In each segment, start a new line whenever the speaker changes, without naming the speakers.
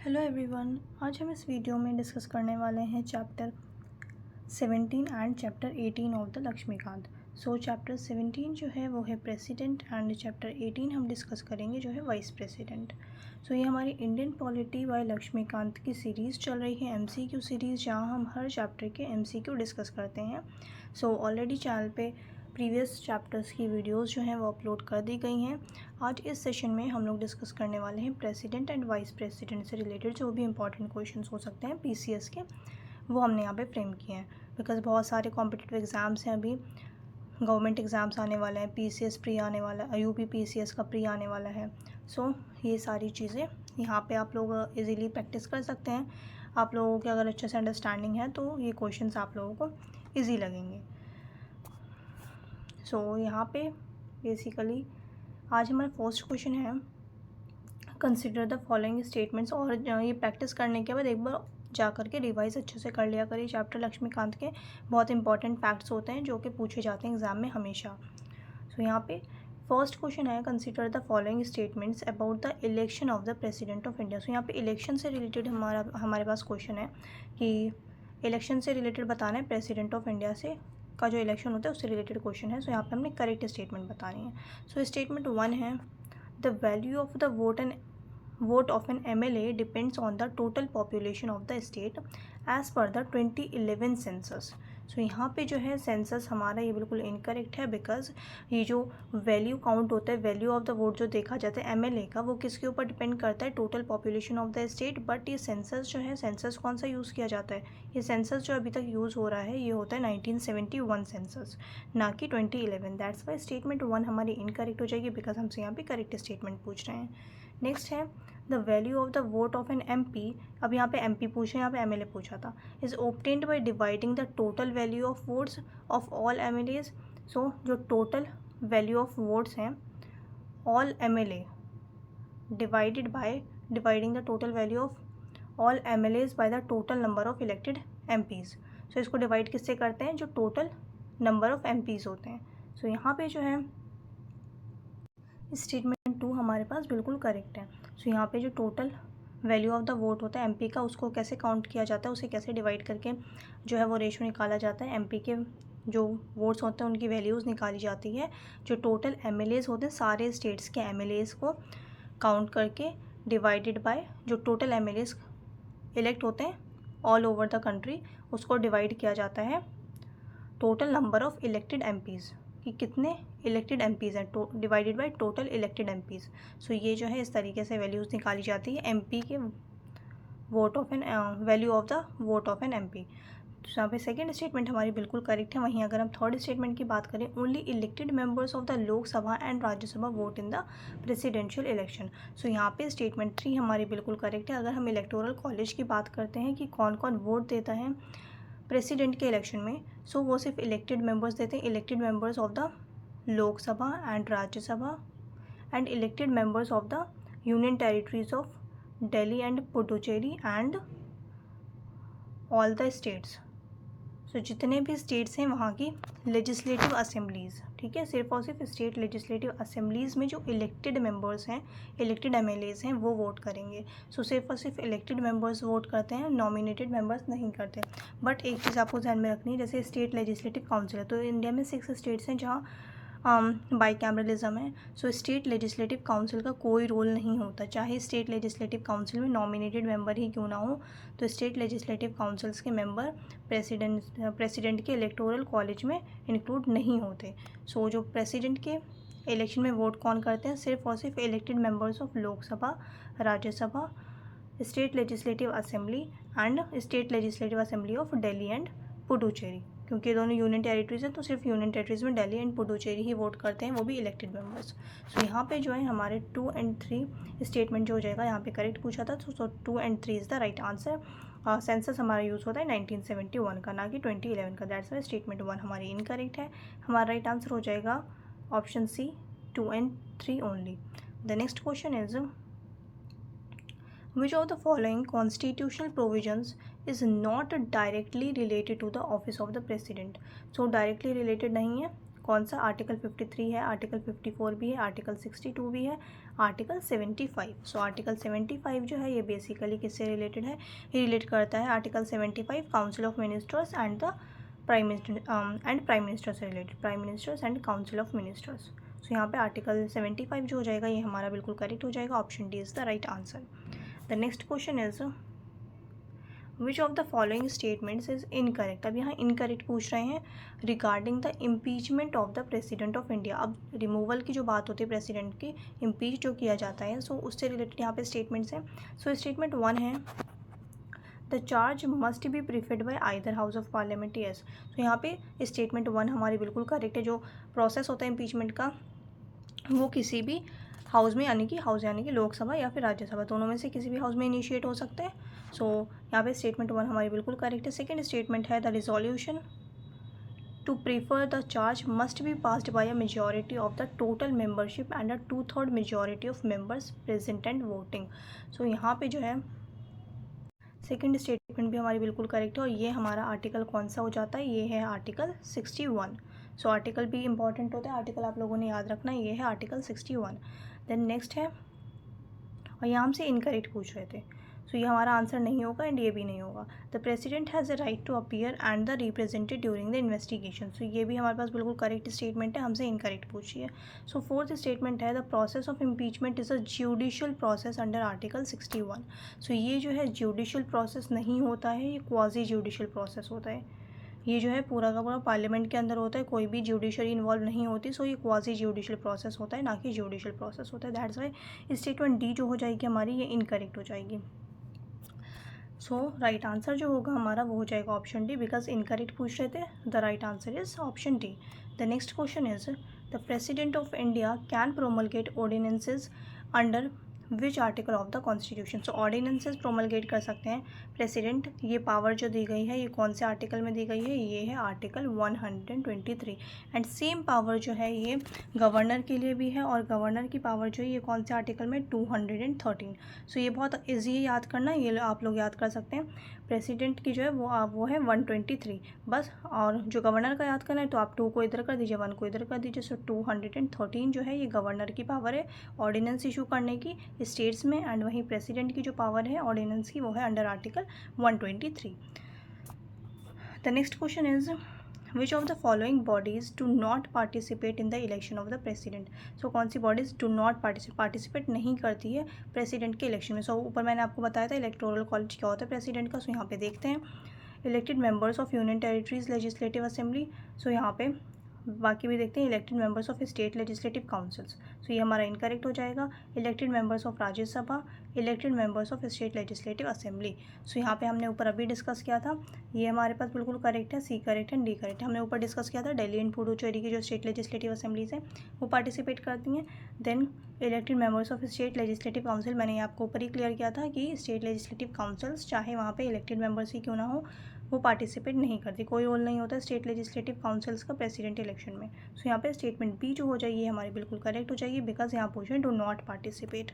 Hello everyone, आज हम इस वीडियो में डिस्कस करने वाले हैं chapter 17 and chapter 18 of the Laxmikanth. So chapter 17 जो है वो है प्रेसिडेंट एंड चैप्टर 18 हम डिस्कस करेंगे जो है वाइस प्रेसिडेंट। सो ये हमारी इंडियन पॉलिटी बाय लक्ष्मीकांत की सीरीज़ चल रही है, एमसीक्यू सीरीज़, जहाँ हम हर चैप्टर के एमसीक्यू डिस्कस करते हैं। सो ऑलरेडी चैनल पे प्रीवियस चैप्टर्स की वीडियोस जो हैं वो अपलोड कर दी गई हैं। आज इस सेशन में हम लोग डिस्कस करने वाले हैं प्रेसिडेंट एंड वाइस प्रेसिडेंट से रिलेटेड जो भी इंपॉर्टेंट क्वेश्चंस हो सकते हैं पीसीएस के, वो हमने यहाँ पे फ्रेम किए हैं। बिकॉज बहुत सारे कॉम्पिटिटिव एग्ज़ाम्स हैं, अभी गवर्नमेंट एग्ज़ाम्स आने वाले हैं, पीसीएस प्री आने वाला है, यूपी पीसीएस का प्री आने वाला है। सो ये सारी चीज़ें यहाँ पे आप लोग इजीली प्रैक्टिस कर सकते हैं। आप लोगों की अगर अच्छे से अंडरस्टैंडिंग है तो ये क्वेश्चंस आप लोगों को ईजी लगेंगे। सो यहाँ पे बेसिकली आज हमारा फर्स्ट क्वेश्चन है, कंसिडर द फॉलोइंग स्टेटमेंट्स। और ये प्रैक्टिस करने के बाद एक बार जा कर के रिवाइज अच्छे से कर लिया करिए। चैप्टर लक्ष्मीकांत के बहुत इंपॉर्टेंट फैक्ट्स होते हैं जो कि पूछे जाते हैं एग्जाम में हमेशा। सो यहाँ पे फर्स्ट क्वेश्चन है, consider the following statements about the election of the president of India. So यहाँ पे इलेक्शन से रिलेटेड हमारे पास क्वेश्चन है कि इलेक्शन से रिलेटेड बताना है, प्रेसिडेंट ऑफ इंडिया से का जो इलेक्शन होता है उससे रिलेटेड क्वेश्चन है। सो यहाँ पे हमने करेक्ट स्टेटमेंट बतानी है। सो स्टेटमेंट 1 है, the value of the vote of an MLA depends on the total population of the state as per the 2011 census। सो यहाँ पे जो है सेंसस हमारा ये बिल्कुल इनकरेक्ट है, बिकॉज ये जो वैल्यू काउंट होता है, वैल्यू ऑफ द वोट जो देखा जाता है एमएलए का, वो किसके ऊपर डिपेंड करता है, total population of the state. But ये सेंसस जो है, सेंसस कौन सा यूज़ किया जाता है, ये सेंसस जो अभी तक यूज़ हो रहा है ये होता है 1971 सेंसस, ना कि 2011। दैट्स वाई स्टेटमेंट 1 हमारी इनकरेक्ट हो जाएगी, बिकॉज हमसे यहाँ पे करेक्ट स्टेटमेंट पूछ रहे हैं। नेक्स्ट है, the value of the vote of an MP। अब यहाँ पे MP पूछे, यहाँ पे MLA पूछा था, is obtained by dividing the total value of votes of all MLAs। सो जो टोटल वैल्यू ऑफ वोट्स हैं all MLA divided by dividing the total value of all MLAs by the total number of elected MPs। सो इसको divide किससे करते हैं, जो total number of MPs होते हैं। सो यहाँ पे जो है स्टेटमेंट 2 हमारे पास बिल्कुल करेक्ट है। सो यहाँ पे जो total value of the vote होता है MP का, उसको कैसे काउंट किया जाता है, उसे कैसे डिवाइड करके जो है वो रेशो निकाला जाता है। MP के जो वोट्स होते हैं उनकी वैल्यूज़ निकाली जाती है, जो टोटल MLAs होते हैं सारे स्टेट्स के MLAs को काउंट करके डिवाइडेड बाय जो टोटल MLAs इलेक्ट होते हैं ऑल ओवर द कंट्री, उसको डिवाइड किया जाता है total number of elected MPs, कि कितने इलेक्टेड MPs हैं, divided by total elected MPs। सो ये जो है इस तरीके से वैल्यूज़ निकाली जाती है MP के vote of an value of the vote of an MP। तो यहाँ पे सेकेंड स्टेटमेंट हमारी बिल्कुल करेक्ट है। वहीं अगर हम थर्ड स्टेटमेंट की बात करें, only elected members of the Lok Sabha and Rajya Sabha vote in the presidential election. So यहाँ पे स्टेटमेंट 3 हमारी बिल्कुल करेक्ट है। अगर हम इलेक्टोरल कॉलेज की बात करते हैं कि कौन कौन वोट देता है प्रेसिडेंट के इलेक्शन में, सो वो सिर्फ इलेक्टेड मेंबर्स देते हैं, elected members of the Lok Sabha and Rajya Sabha and elected members of the union territories of Delhi and Puducherry and all the states. So जितने भी स्टेट्स हैं वहाँ की लेजिस्लेटिव असेंबलीज़, ठीक है, सिर्फ और सिर्फ स्टेट लेजिस्लेटिव असेंबलीज़ में जो इलेक्टेड मेंबर्स हैं, इलेक्टेड MLAs हैं, वो वोट करेंगे। सो सिर्फ और सिर्फ इलेक्टेड मेंबर्स वोट करते हैं, नॉमिनेटेड मेंबर्स नहीं करते। बट एक चीज़ आपको ध्यान में रखनी है, जैसे स्टेट लेजिस्लेटिव काउंसिल है, तो इंडिया में 6 स्टेट्स हैं जहाँ बाईकैमरलिज्म है। सो स्टेट लेजिस्लेटिव काउंसिल का कोई रोल नहीं होता, चाहे स्टेट लेजिस्लेटिव काउंसिल में नॉमिनेटेड मेंबर ही क्यों ना हो, तो स्टेट लेजिस्लेटिव काउंसिल्स के मेंबर प्रेसिडेंट के इलेक्टोरल कॉलेज में इंक्लूड नहीं होते। सो जो प्रेसिडेंट के इलेक्शन में वोट कौन करते हैं, सिर्फ और सिर्फ elected members of Lok Sabha, Rajya Sabha, state legislative assembly and state legislative assembly of Delhi and Puducherry. क्योंकि दोनों यूनियन टेरिटरीज हैं तो सिर्फ यूनियन टेरिटरीज में Delhi and Puducherry he vote करते हैं, वो भी इलेक्टेड मेंबर्स। सो यहाँ पे जो है हमारे 2 और 3 स्टेटमेंट जो हो जाएगा, यहाँ पे करेक्ट पूछा था, सो 2 और 3 is the right answer. Census हमारा यूज़ होता है 1971 का, ना कि 2011 का। दैट्स वाई स्टेटमेंट 1 हमारी इनकरेक्ट है। हमारा राइट आंसर हो जाएगा ऑप्शन C, 2 और 3 only. The next question is, which of the following constitutional provisions is not directly related to the office of the president। so directly related नहीं है, कौन सा, आर्टिकल 53 है, आर्टिकल 54 भी है, आर्टिकल 62 भी है, आर्टिकल 75। सो आर्टिकल 75 जो है ये बेसिकली किससे रिलेटेड है, ये रिलेट करता है article 75 council of ministers and the prime minister से related, prime ministers and council of ministers. So यहाँ पे आर्टिकल 75 जो हो जाएगा ये हमारा बिल्कुल करेक्ट हो जाएगा, option D is the right answer. The next question is which of the following statements is incorrect. अब यहाँ इनकरेक्ट पूछ रहे हैं regarding the impeachment of the president of India. अब रिमूवल की जो बात होती है प्रेसिडेंट की, इम्पीच जो किया जाता है, सो उससे रिलेटेड यहाँ पे स्टेटमेंट्स हैं। सो स्टेटमेंट 1 है the charge must B preferred bye either house of parliament. Yes, तो यहाँ पे स्टेटमेंट 1 हमारी बिल्कुल करेक्ट है। जो प्रोसेस होता है इम्पीचमेंट का वो किसी भी हाउस में यानी कि लोकसभा या फिर राज्यसभा दोनों में से किसी भी हाउस में इनिशिएट हो सकता है। सो यहाँ पे स्टेटमेंट 1 हमारी बिल्कुल करेक्ट है। सेकेंड स्टेटमेंट है the resolution to prefer the charge must be passed by a majority of the total membership and a 2/3 majority of members present and voting. So यहाँ पे जो है सेकेंड स्टेटमेंट भी हमारी बिल्कुल करेक्ट है और ये हमारा आर्टिकल कौन सा हो जाता है, ये है आर्टिकल 61। सो आर्टिकल भी इंपॉर्टेंट होता है, आर्टिकल आप लोगों ने याद रखना, ये है आर्टिकल 61। देन नेक्स्ट है, और यहाँ हमसे इनकरेक्ट पूछ रहे थे, सो ये हमारा आंसर नहीं होगा एंड ये भी नहीं होगा। The president has a right to appear and the represented during the investigation. So ये भी हमारे पास बिल्कुल करेक्ट स्टेटमेंट है, हमसे इनकरेक्ट पूछी है। सो फोर्थ स्टेटमेंट है the process of impeachment is a judicial process under article 61। सो ये जो है ज्यूडिशियल प्रोसेस नहीं होता है, ये क्वाजी ज्यूडिशियल प्रोसेस होता है। ये जो है पूरा का पूरा पार्लियामेंट के अंदर होता है, कोई भी ज्यूडिशरी इन्वॉल्व नहीं होती। सो ये क्वाजी ज्यूडिशियल प्रोसेस होता है, ना कि ज्यूडिशियल प्रोसेस होता है। दैट्स वाई स्टेटमेंट डी जो हो जाएगी हमारी ये इनकरेक्ट हो जाएगी। सो राइट आंसर जो होगा हमारा वो हो जाएगा ऑप्शन डी, बिकॉज इनकरेक्ट पूछ रहे थे। The right answer is option D. The next question is the president of India can promulgate ordinances under which article of the constitution. So ordinances promulgate कर सकते हैं प्रेसिडेंट, ये power जो दी गई है ये कौन से आर्टिकल में दी गई है, ये है आर्टिकल 123। एंड सेम पावर जो है ये गवर्नर के लिए भी है, और गवर्नर की पावर जो है ये कौन से आर्टिकल में 213। सो ये बहुत ईजी है याद करना, ये आप लोग याद कर सकते हैं। प्रेसिडेंट की जो है वो है 123 बस, और जो गवर्नर का याद करना है तो आप 2 को इधर कर दीजिए, 1 को इधर कर दीजिए। सो 213 जो है ये गवर्नर की पावर है ऑर्डिनेंस इशू करने की स्टेट्स में, एंड वहीं प्रेसिडेंट की जो पावर है ऑर्डिनेंस की वो है under article 123। The next question is which of the following bodies do not participate in the election of the president. So कौन सी बॉडीज़ डू नॉट पार्टिसिपेट नहीं करती है प्रेसिडेंट के इलेक्शन में। सो ऊपर मैंने आपको बताया था इलेक्टोरल कॉलेज क्या होता है प्रेसिडेंट का। सो यहाँ पे देखते हैं elected members of union territories legislative assembly. So यहाँ पे बाकी भी देखते हैं elected members of state legislative councils. So ये हमारा इनकरेक्ट हो जाएगा। Elected members of Rajya Sabha, elected members of state legislative assembly. So यहाँ पे हमने ऊपर अभी डिस्कस किया था, ये हमारे पास बिल्कुल करेक्ट है, सी करेक्ट है, डी करेक्ट है। हमने ऊपर डिस्कस किया था दिल्ली एंड पुडुचेरी की जो स्टेट लेजिस्लेटिव असेंबलीज हैं वो पार्टिसिपेट करती हैं। Then elected members of state legislative council, मैंने आपको ऊपर ही क्लियर किया था कि स्टेट लेजिस्लेटिव काउंसिल्स चाहे वहाँ पे इलेक्टेड मेंबर्स ही क्यों ना हो वो पार्टिसिपेट नहीं करती, कोई रोल नहीं होता स्टेट लेजिस्लेटिव काउंसिल्स का प्रेसिडेंट इलेक्शन में। सो यहाँ पे स्टेटमेंट बी जो हो जाएगी हमारी बिल्कुल करेक्ट हो जाएगी, बिकॉज यहाँ पूछे do not participate.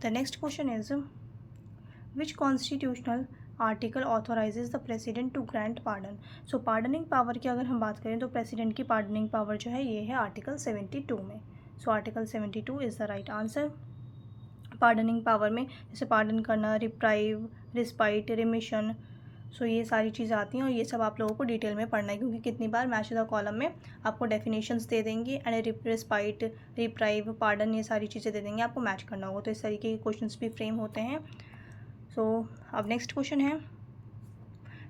The next question is which constitutional article authorizes the president to grant pardon. So pardoning power की अगर हम बात करें तो प्रेसिडेंट की पार्डनिंग पावर जो है ये है आर्टिकल 72 में। So article 72 is the right answer. Pardoning power में जैसे पार्डन करना, रिप्राइव, रिस्पाइट, रिमिशन, सो ये सारी चीज़ें आती हैं और ये सब आप लोगों को डिटेल में पढ़ना है, क्योंकि कितनी बार मैच द कॉलम में आपको डेफिनेशंस दे देंगे एंड रिस्पाइट, रिप्राइव, पार्डन ये सारी चीज़ें दे देंगे, आपको मैच करना होगा। तो इस तरीके के क्वेश्चंस भी फ्रेम होते हैं। सो अब नेक्स्ट क्वेश्चन है,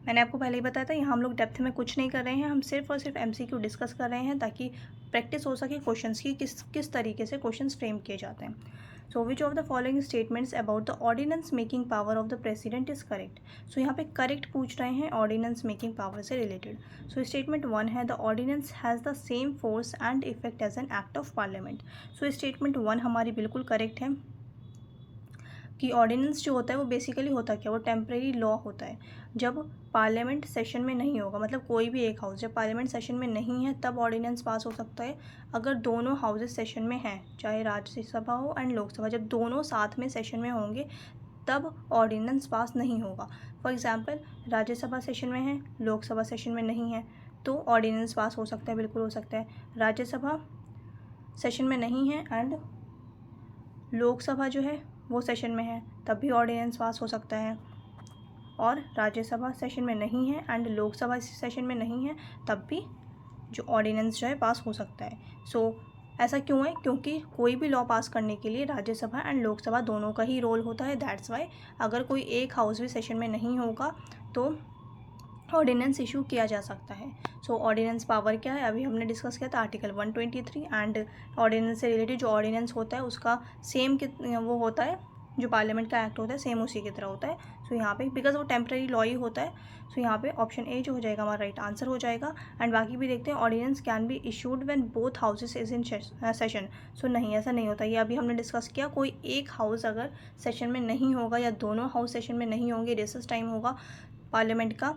मैंने आपको पहले ही बताया था यहाँ हम लोग डेप्थ में कुछ नहीं कर रहे हैं, हम सिर्फ और सिर्फ MCQ डिस्कस कर रहे हैं ताकि प्रैक्टिस हो सके क्वेश्चंस की किस तरीके से क्वेश्चंस फ्रेम किए जाते हैं। So which of the following statements about the ordinance making power of the president is correct. So यहाँ पे करेक्ट पूछ रहे हैं ऑर्डिनेंस मेकिंग पावर से रिलेटेड। सो स्टेटमेंट 1 है the ordinance has the same force and effect as an act of parliament. So statement 1 हमारी बिल्कुल correct है कि ऑर्डिनेंस जो होता है वो बेसिकली होता क्या, वो टेम्प्रेरी लॉ होता है। जब पार्लियामेंट सेशन में नहीं होगा, मतलब कोई भी एक हाउस जब पार्लियामेंट सेशन में नहीं है तब ऑर्डिनेंस पास हो सकता है। अगर दोनों हाउसेस सेशन में हैं, चाहे राज्यसभा हो एंड लोकसभा, जब दोनों साथ में सेशन में होंगे तब ऑर्डिनेंस पास नहीं होगा। फॉर एग्जांपल राज्यसभा सेशन में है, लोकसभा सेशन में नहीं है, तो ऑर्डिनेंस पास हो सकता है, बिल्कुल हो सकता है। राज्यसभा सेशन में नहीं है एंड लोकसभा जो है वो सेशन में है तब भी ऑर्डिनेंस पास हो सकता है, और राज्यसभा सेशन में नहीं है एंड लोकसभा सेशन में नहीं है तब भी जो ऑर्डिनेंस जो है पास हो सकता है। सो ऐसा क्यों है? क्योंकि कोई भी लॉ पास करने के लिए राज्यसभा एंड लोकसभा दोनों का ही रोल होता है। दैट्स वाई अगर कोई एक हाउस भी सेशन में नहीं होगा तो ऑर्डिनेंस इशू किया जा सकता है। सो ऑर्डिनेंस पावर क्या है? अभी हमने डिस्कस किया था आर्टिकल 123 एंड ऑर्डिनेंस से रिलेटेड जो ऑर्डिनेंस होता है उसका सेम वो होता है, जो पार्लियामेंट का एक्ट होता है सेम उसी की तरह होता है। सो यहाँ पे बिकॉज वो टेम्प्रेरी लॉ ही होता है, सो यहाँ पे ऑप्शन ए जो हो जाएगा हमारा राइट आंसर हो जाएगा। एंड बाकी भी देखते हैं, ordinance can be issued when both houses is in session. So नहीं, ऐसा नहीं होता। ये अभी हमने डिस्कस किया, कोई एक हाउस अगर सेशन में नहीं होगा या दोनों हाउस सेशन में नहीं होंगे, रिसेस टाइम होगा पार्लियामेंट का,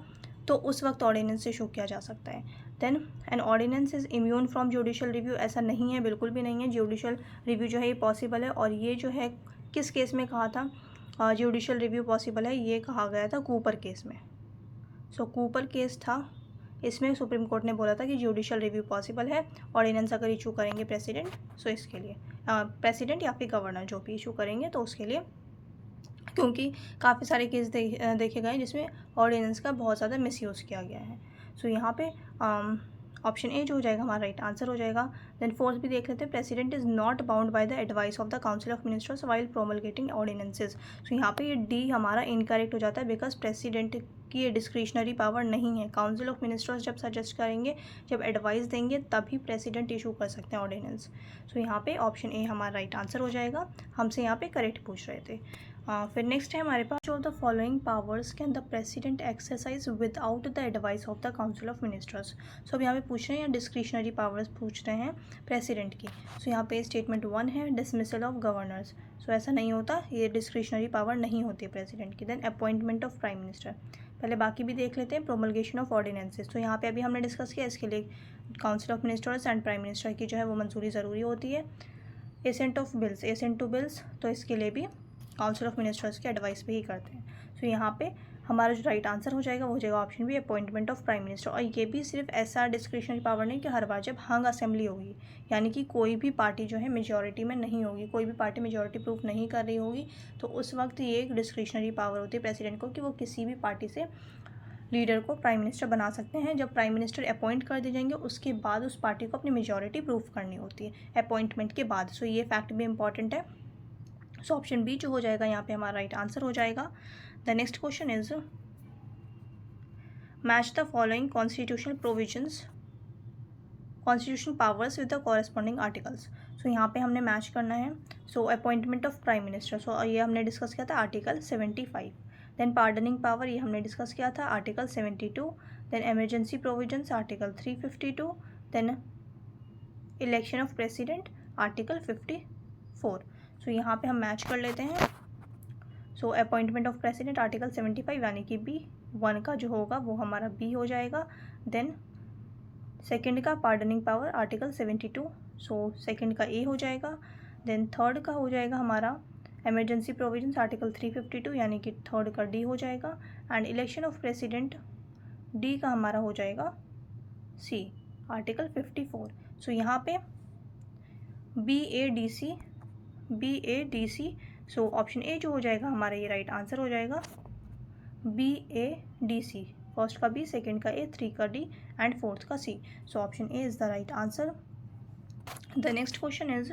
तो उस वक्त ऑर्डिनेंस इशू किया जा सकता है। Then an ordinance is immune from judicial review. ऐसा नहीं है, बिल्कुल भी नहीं है। जुडिशियल रिव्यू जो है ये पॉसिबल है, और ये जो है किस केस में कहा था जुडिशियल रिव्यू पॉसिबल है? ये कहा गया था कूपर केस में। सो कूपर केस था, इसमें सुप्रीम कोर्ट ने बोला था कि जुडिशियल रिव्यू पॉसिबल है ऑर्डिनेंस अगर इशू करेंगे प्रेसिडेंट। सो इसके लिए प्रेसिडेंट या फिर गवर्नर जो भी इशू करेंगे तो उसके लिए, क्योंकि काफ़ी सारे केस देखे गए जिसमें ऑर्डिनेंस का बहुत ज़्यादा मिसयूज़ किया गया है। सो यहाँ पे ऑप्शन ए जो हो जाएगा हमारा राइट आंसर हो जाएगा। देन फोर्थ भी देख लेते हैं, president is not bound by the advice of the council of ministers while promulgating ordinances. So यहाँ पे ये डी हमारा इनकरेक्ट हो जाता है, बिकॉज प्रेसिडेंट की ये डिस्क्रिशनरी पावर नहीं है। काउंसिल ऑफ मिनिस्टर्स जब सजेस्ट करेंगे, जब एडवाइस देंगे, तभी प्रेसिडेंट इशू कर सकते हैं ऑर्डिनेंस। सो यहाँ पे ऑप्शन ए हमारा राइट आंसर हो जाएगा। हमसे यहाँ पे करेक्ट पूछ रहे थे। फिर नेक्स्ट है हमारे पास, of the following powers can the president exercise without the advice of the council of ministers. So अब यहाँ पे पूछ रहे हैं, या डिस्क्रिशनरी पावर्स पूछ रहे हैं प्रेसिडेंट की। सो यहाँ पे स्टेटमेंट 1 है, डिसमिसल ऑफ गवर्नर्स। सो ऐसा नहीं होता, ये डिस्क्रिशनरी पावर नहीं होती प्रेसिडेंट की। Then appointment of prime minister. पहले बाकी भी देख लेते हैं, प्रोमलगेशन ऑफ ऑर्डिनेंसेस। तो यहाँ पे अभी हमने डिस्कस किया, इसके लिए council of ministers and prime minister की जो है वो मंजूरी ज़रूरी होती है। Assent of bills, assent to bills, तो इसके लिए भी काउंसिल ऑफ मिनिस्टर्स की एडवाइस पे ही करते हैं। सो यहाँ पे हमारा जो राइट आंसर हो जाएगा वो हो जाएगा option B, appointment of prime minister. और ये भी सिर्फ ऐसा डिस्क्रिशनरी पावर नहीं कि हर बार जब हंग असेंबली होगी, यानी कि कोई भी पार्टी जो है मेजॉरिटी में नहीं होगी, कोई भी पार्टी मेजॉरिटी प्रूफ नहीं कर रही होगी, तो उस वक्त ये एक डिस्क्रिशनरी पावर होती है प्रेसिडेंट को कि वो किसी भी पार्टी से लीडर को प्राइम मिनिस्टर बना सकते हैं। जब प्राइम मिनिस्टर अपॉइंट कर दिए जाएंगे, उसके बाद उस पार्टी को अपनी मेजॉरिटी प्रूफ करनी होती है अपॉइंटमेंट के बाद। सो ये फैक्ट भी इंपॉर्टेंट है। सो ऑप्शन बी जो हो जाएगा यहाँ पे हमारा राइट आंसर हो जाएगा। The next question is, match the following constitutional provisions, constitutional powers with the corresponding articles. So यहाँ पे हमने मैच करना है। So appointment of prime minister, so ये हमने डिस्कस किया था आर्टिकल 75। देन पार्डनिंग पावर, ये हमने डिस्कस किया था article 72। Then emergency provisions article 352। Then election of president article 54। So यहाँ पे हम मैच कर लेते हैं। So appointment of president article 75 यानी कि बी, 1 का जो होगा वो हमारा बी हो जाएगा। देन सेकंड का pardoning power article 72, so second का ए हो जाएगा। देन थर्ड का हो जाएगा हमारा एमरजेंसी प्रोविजंस आर्टिकल 352 यानी कि थर्ड का डी हो जाएगा। And election of president, D का हमारा हो जाएगा सी, आर्टिकल 54। सो यहाँ पे BADC, सो ऑप्शन ए जो हो जाएगा हमारा ये राइट आंसर हो जाएगा, BADC, फर्स्ट का बी, सेकंड का ए, 3 का डी एंड फोर्थ का C. So option A is the right answer. The next question is,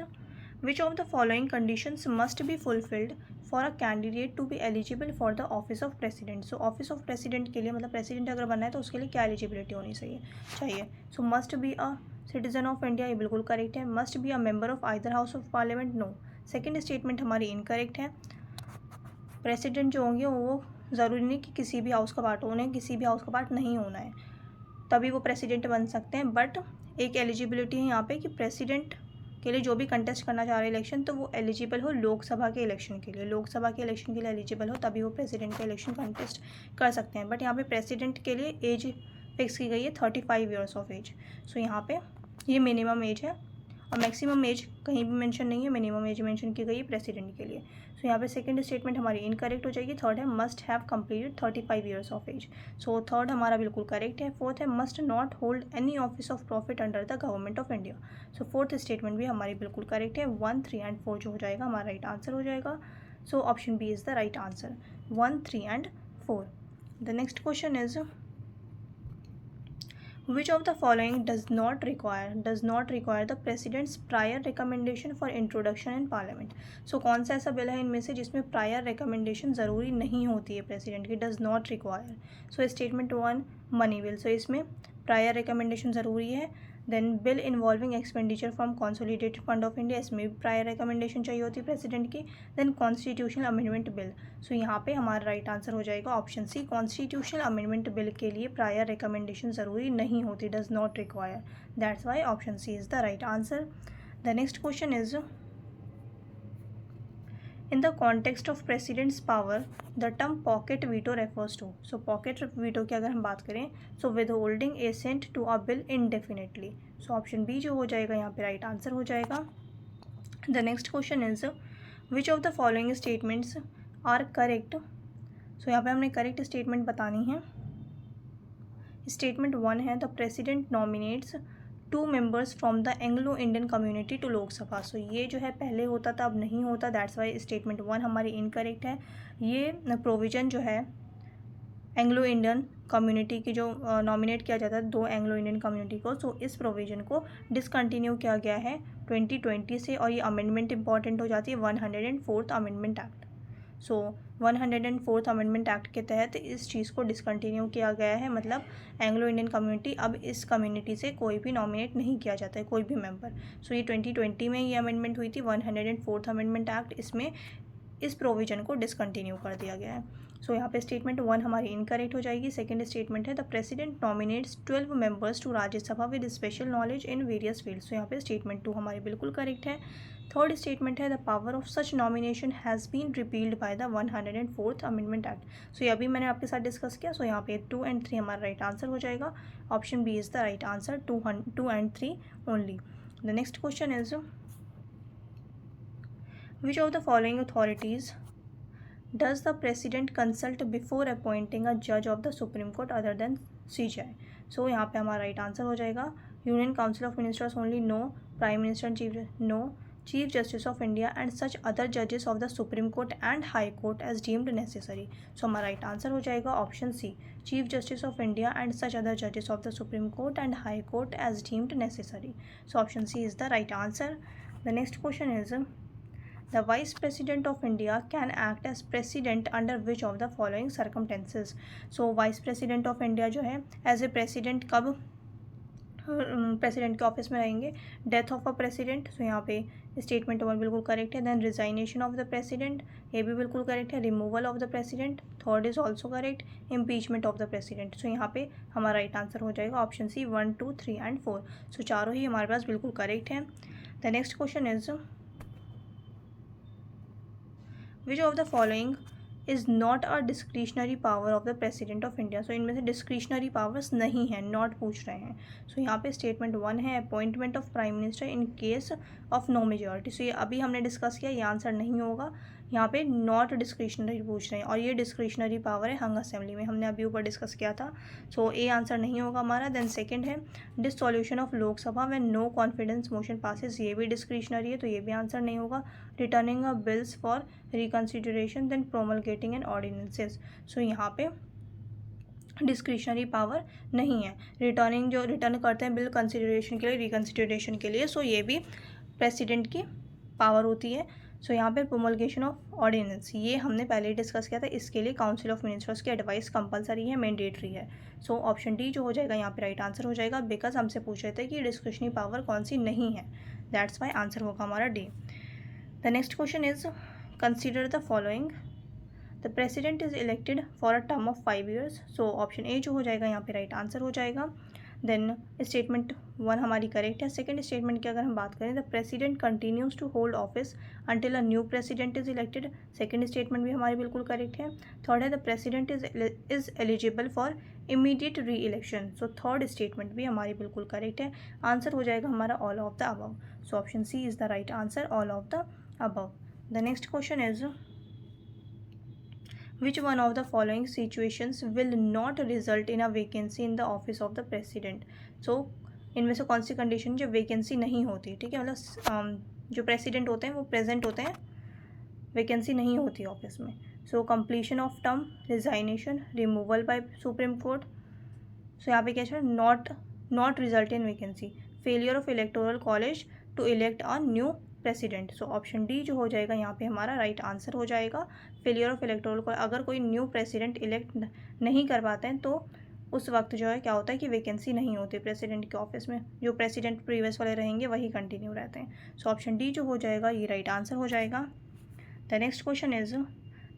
which of the following conditions must be fulfilled for a candidate to be eligible for the office of president. So office of president के लिए, मतलब president अगर बनना है तो उसके लिए क्या एलिजिबिलिटी होनी चाहिए? So must be a citizen of India, ये बिल्कुल करेक्ट है। Must be a member of either house of parliament, no. Second statement हमारी इनकरेक्ट है। प्रेसिडेंट जो होंगे वो ज़रूरी नहीं कि किसी भी हाउस का पार्ट हो, उन्हें किसी भी हाउस का पार्ट नहीं होना है तभी वो प्रेसिडेंट बन सकते हैं। बट एक एलिजिबिलिटी है यहाँ पे कि प्रेसिडेंट के लिए जो भी कंटेस्ट करना चाह रहे हैं इलेक्शन, तो वो एलिजिबल हो लोकसभा के इलेक्शन के लिए, लोकसभा के इलेक्शन के लिए एलिजिबल हो, तभी वो प्रेसिडेंट का इलेक्शन कंटेस्ट कर सकते हैं। बट यहाँ पे प्रेसिडेंट के लिए एज फिक्स की गई है 35 ईयर्स ऑफ एज। सो यहाँ पे ये मिनिमम एज है, और मैक्सिमम एज कहीं भी मेंशन नहीं है, मिनिमम एज मेंशन की गई है प्रेसिडेंट के लिए। सो यहाँ पे सेकंड स्टेटमेंट हमारी इनकरेक्ट हो जाएगी। थर्ड है must have completed 35 years of age. So third हमारा बिल्कुल करेक्ट है। फोर्थ है must not hold any office of profit under the government of India. So fourth statement भी हमारी बिल्कुल करेक्ट है। 1, 3 एंड 4 जो हो जाएगा हमारा राइट आंसर हो जाएगा। So option B is the right answer, 1, 3 and 4। The next question is which of the following does not require the president's prior recommendation for introduction in parliament। so कौन सा ऐसा bill है इनमें से जिसमें prior recommendation ज़रूरी नहीं होती है प्रेसिडेंट की, does not require। so statement 1 money bill, so इसमें prior recommendation ज़रूरी है। Then bill involving expenditure from consolidated fund of India, इसमें भी प्रायर रिकमेंडेशन चाहिए होती है प्रेसिडेंट की। Then constitutional amendment bill, so यहाँ पे हमारा राइट आंसर हो जाएगा option C, constitutional amendment bill के लिए प्रायर रिकमेंडेशन ज़रूरी नहीं होती, does not require, that's why option C is the right answer. The next question is in the context of president's power the term pocket veto refers to। so pocket veto की अगर हम बात करें so withholding assent to a bill indefinitely। so option B जो हो जाएगा यहाँ पे राइट आंसर हो जाएगा। the next question is which of the following statements are correct। so यहाँ पे हमने करेक्ट स्टेटमेंट बतानी है। स्टेटमेंट 1 है the president nominates 2 members from the Anglo Indian community to Lok Sabha. So ये जो है पहले होता था अब नहीं होता, दैट्स वाई स्टेटमेंट 1 हमारी इनकरेक्ट है। ये प्रोविज़न जो है एंग्लो इंडियन कम्युनिटी की जो नॉमिनेट किया जाता है 2 एंग्लो इंडियन कम्युनिटी को, सो इस प्रोविज़न को डिसकंटिन्यू किया गया है 2020 से, और ये अमेंडमेंट इंपॉर्टेंट हो जाती है 104th अमेंडमेंट एक्ट। सो 104th अमेंडमेंट एक्ट के तहत इस चीज़ को डिसकंटिन्यू किया गया है, मतलब एंग्लो इंडियन कम्युनिटी अब इस कम्युनिटी से कोई भी नॉमिनेट नहीं किया जाता है, कोई भी मेंबर। सो ये 2020 में ये अमेंडमेंट हुई थी 104th अमेंडमेंट एक्ट, इसमें इस प्रोविज़न को डिसकंटिन्यू कर दिया गया है। सो यहाँ पे स्टेटमेंट 1 हमारी इनकरेक्ट हो जाएगी। सेकंड स्टेटमेंट है the president nominates 12 members to Rajya Sabha with special knowledge in various fields. So यहाँ पे स्टेटमेंट 2 हमारी बिल्कुल करेक्ट है। थर्ड स्टेटमेंट है the power of such nomination has been repealed by the 104th amendment act. So ये अभी मैंने आपके साथ डिस्कस किया। सो यहाँ पे 2 एंड 3 हमारा राइट आंसर हो जाएगा। Option B is the right answer, 2 and 3 only. The next question is which of the following authorities does the president consult before appointing a judge of the Supreme Court other than CJI। so यहाँ पे हमारा right answer हो जाएगा union council of ministers only, no. Prime minister and chief, no. Chief justice of India and such other जजेस of the supreme court and high court as deemed necessary. So हमारा right answer हो जाएगा option C, chief justice of India and such other जजेस of the supreme court and high court as deemed necessary. So option C is the right answer. The next question is The Vice President of India can act as President under which of the following circumstances। so Vice President of India जो है as a president कब प्रेसिडेंट के office में रहेंगे, death of a president, so यहाँ पे statement 1 बिल्कुल करेक्ट है। Then resignation of the president, ये भी बिल्कुल करेक्ट है। Removal of the president, third is also correct. Impeachment of the president, so यहाँ पे हमारा राइट आंसर हो जाएगा ऑप्शन सी, 1, 2, 3 एंड 4। सो चारों ही हमारे पास बिल्कुल करेक्ट है। The next question is which of the following is not a discretionary power of the president of India। so इनमें से discretionary powers नहीं है, not पूछ रहे हैं। so यहाँ पे statement 1 है appointment of prime minister in case of no majority। so ये अभी हमने डिस्कस किया, ये आंसर नहीं होगा। यहाँ पे नॉट डिस्क्रिशनरी पूछ रहे हैं और ये डिस्क्रिशनरी पावर है हंग असेंबली में, हमने अभी ऊपर डिस्कस किया था। सो ए आंसर नहीं होगा हमारा। देन सेकंड है dissolution of Lok Sabha when no confidence motion passes, ये भी डिस्क्रिशनरी है तो ये भी आंसर नहीं होगा। Returning a bills for reconsideration, then promulgating and ordinances, so यहाँ पे डिस्क्रिशनरी पावर नहीं है। रिटर्निंग जो रिटर्न करते हैं बिल कंसिडरेशन के लिए, रिकन्सिडरेशन के लिए, सो ये भी प्रेसिडेंट की पावर होती है। सो यहाँ पे प्रोमलगेशन ऑफ ऑर्डिनेंस, ये हमने पहले ही डिस्कस किया था, इसके लिए काउंसिल ऑफ मिनिस्टर्स की एडवाइस कंपलसरी है, मैंडेटरी है। सो ऑप्शन डी जो हो जाएगा यहाँ पे राइट आंसर हो जाएगा, बिकॉज हमसे पूछ रहे थे कि डिस्क्रिशनरी पावर कौन सी नहीं है, दैट्स वाई आंसर होगा हमारा D. The next question is consider the following, the president is elected for a term of 5 years। So option ए जो हो जाएगा यहाँ पे राइट आंसर हो जाएगा। देन स्टेटमेंट 1 हमारी करेक्ट है। सेकंड स्टेटमेंट की अगर हम बात करें, the president continues to hold office until a new president is elected. Second statement भी हमारी बिल्कुल करेक्ट है। थर्ड है, the president is eligible for immediate re election. So third statement भी हमारी बिल्कुल करेक्ट है। आंसर हो जाएगा हमारा all of the above. So option C is the right answer, all of the above. The next question is which one of the following situations will not result in a vacancy in the office of the president। so इनमें से कौन सी condition जब vacancy नहीं होती, ठीक है, मतलब जो प्रेसिडेंट होते हैं वो प्रेजेंट होते हैं, वैकेंसी नहीं होती ऑफिस में। So completion of term, resignation, removal by supreme court. So यहाँ पे क्या है, not result in vacancy, failure of electoral college to elect a new president. So option D जो हो जाएगा यहाँ पे हमारा राइट आंसर हो जाएगा। फेलियर ऑफ इलेक्टोरल कॉलेज, अगर कोई न्यू प्रेसिडेंट इलेक्ट नहीं कर पाते हैं तो उस वक्त जो है क्या होता है कि वैकेंसी नहीं होती प्रेसिडेंट के ऑफिस में, जो प्रेसिडेंट प्रीवियस वाले रहेंगे वही कंटिन्यू रहते हैं। सो ऑप्शन डी जो हो जाएगा ये राइट आंसर हो जाएगा। The next question is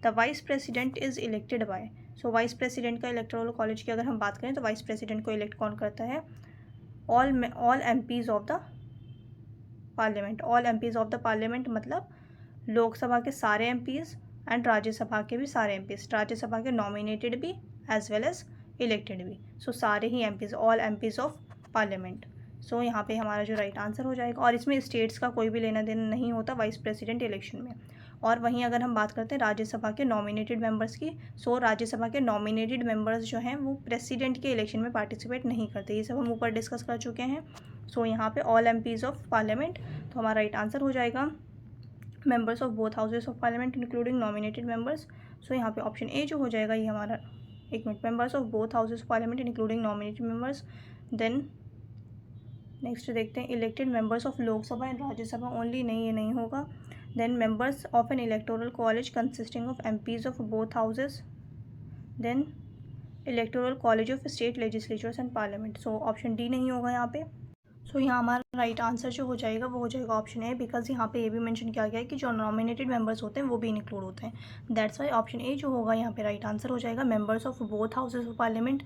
the vice president is elected by. So vice president का इलेक्टोरल कॉलेज की अगर हम बात करें तो वाइस प्रेसिडेंट को इलेक्ट कौन करता है, all MPs of the parliament. All MPs of the parliament मतलब लोकसभा के सारे एमपीज एंड राज्यसभा के भी सारे एमपीज, राज्यसभा के नॉमिनेटेड भी एज वेल एज इलेक्टेड भी। सो सारे ही MPs, all MPs of parliament. So यहाँ पे हमारा जो राइट आंसर हो जाएगा, और इसमें स्टेट्स का कोई भी लेना देना नहीं होता वाइस प्रेसिडेंट इलेक्शन में। और वहीं अगर हम बात करते हैं राज्यसभा के नॉमिनेटेड मेंबर्स की, सो राज्यसभा के नॉमिनेटेड मेंबर्स जो हैं वो प्रेसिडेंट के इलेक्शन में पार्टिसिपेट नहीं करते, ये सब हम ऊपर डिस्कस कर चुके हैं। सो यहाँ पे ऑल एमपीज ऑफ पार्लियामेंट, तो हमारा राइट आंसर हो जाएगा members of both houses of parliament including nominated members. So यहाँ पे ऑप्शन ए जो हो जाएगा ये हमारा, एक minute, members of both houses of parliament including nominated members. Then next देखते हैं elected members of Lok Sabha and Rajya Sabha only, नहीं ये नहीं होगा। Then members of an electoral college consisting of MPs of both houses. Then electoral college of state legislatures and parliament. So option D नहीं होगा यहाँ पे। सो यहाँ हमारा राइट आंसर जो हो जाएगा वो हो जाएगा ऑप्शन ए, बिकॉज यहाँ पे ये भी मेंशन किया गया है कि जो नॉमिनेटेड मेंबर्स होते हैं वो भी इंक्लूड होते हैं। दैट्स वाई ऑप्शन ए जो होगा यहाँ पे राइट आंसर हो जाएगा। Members of both houses of parliament,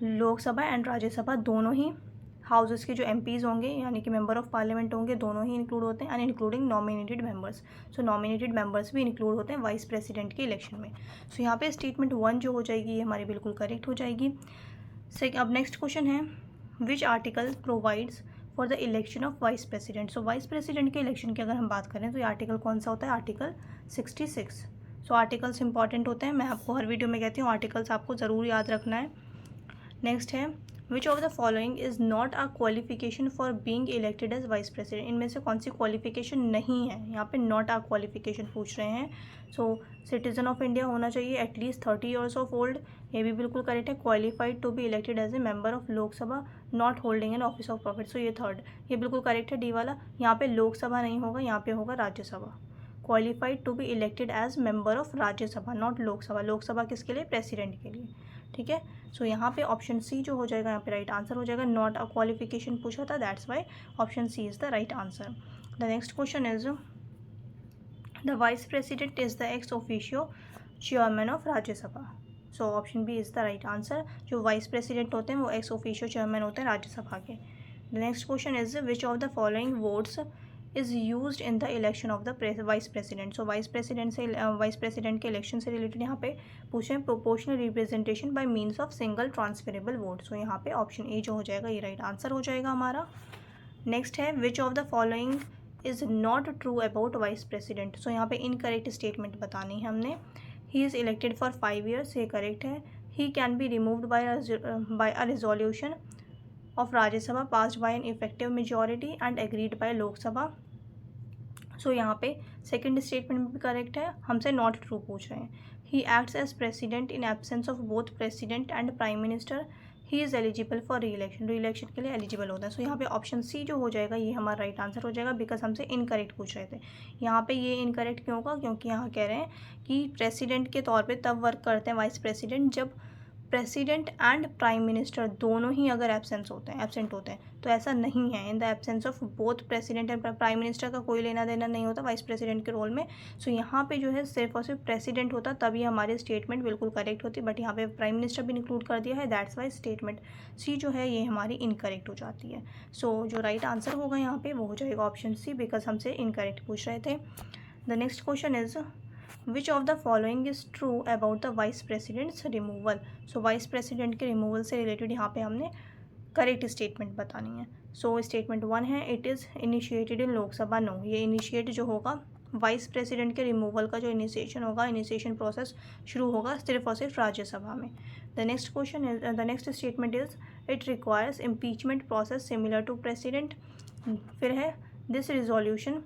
Lok Sabha and Rajya Sabha दोनों ही हाउसेस के जो एमपीज़ होंगे यानी कि मेंबर ऑफ पार्लियामेंट होंगे दोनों ही इंक्लूड होते हैं, and including nominated members. So nominated members भी इंक्लूड होते हैं वाइस प्रेसिडेंट के इलेक्शन में। सो यहाँ पे स्टेटमेंट 1 जो हो जाएगी ये हमारी बिल्कुल करेक्ट हो जाएगी। अब नेक्स्ट क्वेश्चन है, which article provides for the election of vice president. So vice president के इलेक्शन की अगर हम बात करें तो ये आर्टिकल कौन सा होता है, आर्टिकल 66। सो आर्टिकल्स इंपॉर्टेंट होते हैं, मैं आपको हर वीडियो में कहती हूँ आर्टिकल्स आपको ज़रूर याद रखना है। नेक्स्ट है, which of the following is not a qualification for being elected as vice president. इनमें से कौन सी क्वालिफिकेशन नहीं है, यहाँ पे नॉट अ क्वालिफिकेशन पूछ रहे हैं। सो सिटीजन ऑफ इंडिया होना चाहिए, एटलीस्ट 30 ईयर्स ऑफ ओल्ड, ये भी बिल्कुल करेक्ट है। Qualified to be elected as a member of Lok Sabha, not holding an office of profit. So ये थर्ड, ये बिल्कुल करेक्ट है डी वाला। यहाँ पे लोकसभा नहीं होगा, यहाँ पे होगा Rajya Sabha. Qualified to be elected as member of Rajya Sabha, not Lok Sabha. Lok Sabha किसके लिए, प्रेसिडेंट के लिए, ठीक है। सो यहाँ पे ऑप्शन सी जो हो जाएगा यहाँ पे राइट आंसर हो जाएगा। नॉट अ क्वालिफिकेशन पूछा था, that's why option C is the right answer. The next question is, the vice president is the ex officio chairman of Rajya Sabha. So option B is the right answer. जो vice president होते हैं वो x officio chairman होते हैं राज्यसभा के। The next question is, which of the following votes is used in the election of the vice president. So vice president के election से related यहाँ पे पूछे हैं proportional representation by means of single transferable vote. So यहाँ पे option A जो हो जाएगा ये राइट आंसर हो जाएगा हमारा। नेक्स्ट है, which of the following is not true about vice president. So यहाँ पे इनकरेक्ट स्टेटमेंट बतानी है हमने। He is elected for 5 years, ये करेक्ट है। He can be removed by a resolution of Rajya Sabha passed by an effective majority and agreed by Lok Sabha। सो यहाँ पे second statement भी करेक्ट है, हमसे नॉट ट्रू पूछ रहे हैं। He acts as president in absence of both president and prime minister. He is eligible for re election के लिए एलिजिबल होता है। सो यहाँ पे ऑप्शन सी जो हो जाएगा ये हमारा राइट आंसर हो जाएगा, बिकॉज हमसे इनकरेक्ट पूछ रहे थे। यहाँ पे ये इनकरेक्ट क्यों होगा, क्योंकि यहाँ कह रहे हैं कि प्रेसिडेंट के तौर पे तब वर्क करते हैं वाइस प्रेसिडेंट जब प्रेसिडेंट एंड प्राइम मिनिस्टर दोनों ही अगर एब्सेंट होते हैं तो ऐसा नहीं है। In the absence of both president and prime minister का कोई लेना देना नहीं होता वाइस प्रेसिडेंट के रोल में। सो यहाँ पे जो है सिर्फ और सिर्फ प्रेसिडेंट होता तभी हमारी स्टेटमेंट बिल्कुल करेक्ट होती, बट यहाँ पे प्राइम मिनिस्टर भी इंक्लूड कर दिया है, दैट्स वाई स्टेटमेंट सी जो है ये हमारी इनकरेक्ट हो जाती है। सो जो राइट आंसर होगा यहाँ पे वो हो जाएगा ऑप्शन सी, बिकॉज हमसे इनकरेक्ट पूछ रहे थे। The next question is which of the following is true about the vice president's removal. So vice president के रिमूवल से रिलेटेड यहाँ पे हमने करेक्ट स्टेटमेंट बतानी है। सो स्टेटमेंट 1 है it is initiated in Lok Sabha. No, ये इनिशिएट जो होगा वाइस प्रेसिडेंट के रिमूवल का जो इनिशिएशन होगा, इनिशिएशन प्रोसेस शुरू होगा सिर्फ और सिर्फ राज्यसभा में। The next question is the next statement is it requires impeachment process similar to president. फिर है दिस रिजोल्यूशन,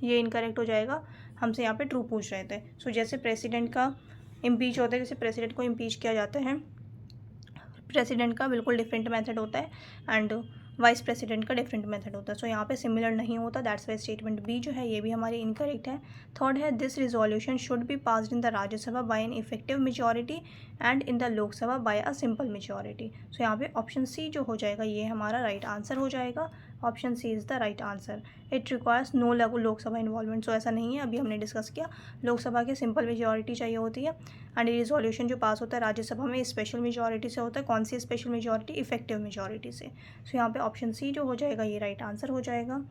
ये इनकरेक्ट हो जाएगा, हमसे यहाँ पे ट्रू पूछ रहे थे। सो जैसे प्रेसिडेंट का इम्पीच होता है, जैसे प्रेसिडेंट को इम्पीच किया जाता है, प्रेसिडेंट का बिल्कुल डिफरेंट मेथड होता है एंड वाइस प्रेसिडेंट का डिफरेंट मेथड होता है। सो यहाँ पे सिमिलर नहीं होता, दैट्स वाई स्टेटमेंट बी जो है ये भी हमारी इनकरेक्ट है। थर्ड है this resolution should be passed in the Rajya Sabha by an effective majority and in the Lok Sabha by a simple majority. So यहाँ पे ऑप्शन सी जो हो जाएगा ये हमारा राइट आंसर हो जाएगा। Option C is the right answer. It requires no Lok Sabha involvement. So ऐसा नहीं है, अभी हमने डिस्कस किया लोकसभा की सिंपल मेजॉरिटी चाहिए होती है एंड ये रिजोल्यूशन जो पास होता है राज्यसभा में स्पेशल मेजॉरिटी से होता है। कौन सी स्पेशल मेजॉरिटी? इफेक्टिव मेजॉरिटी से। सो यहाँ पे ऑप्शन सी जो हो जाएगा ये राइट आंसर हो जाएगा।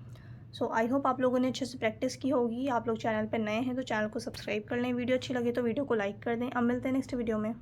सो आई होप आप लोगों ने अच्छे से प्रैक्टिस की होगी। आप लोग चैनल पर नए हैं तो चैनल को सब्सक्राइब कर लें, वीडियो अच्छी लगे तो वीडियो को लाइक कर दें। अब मिलते हैं नेक्स्ट वीडियो में।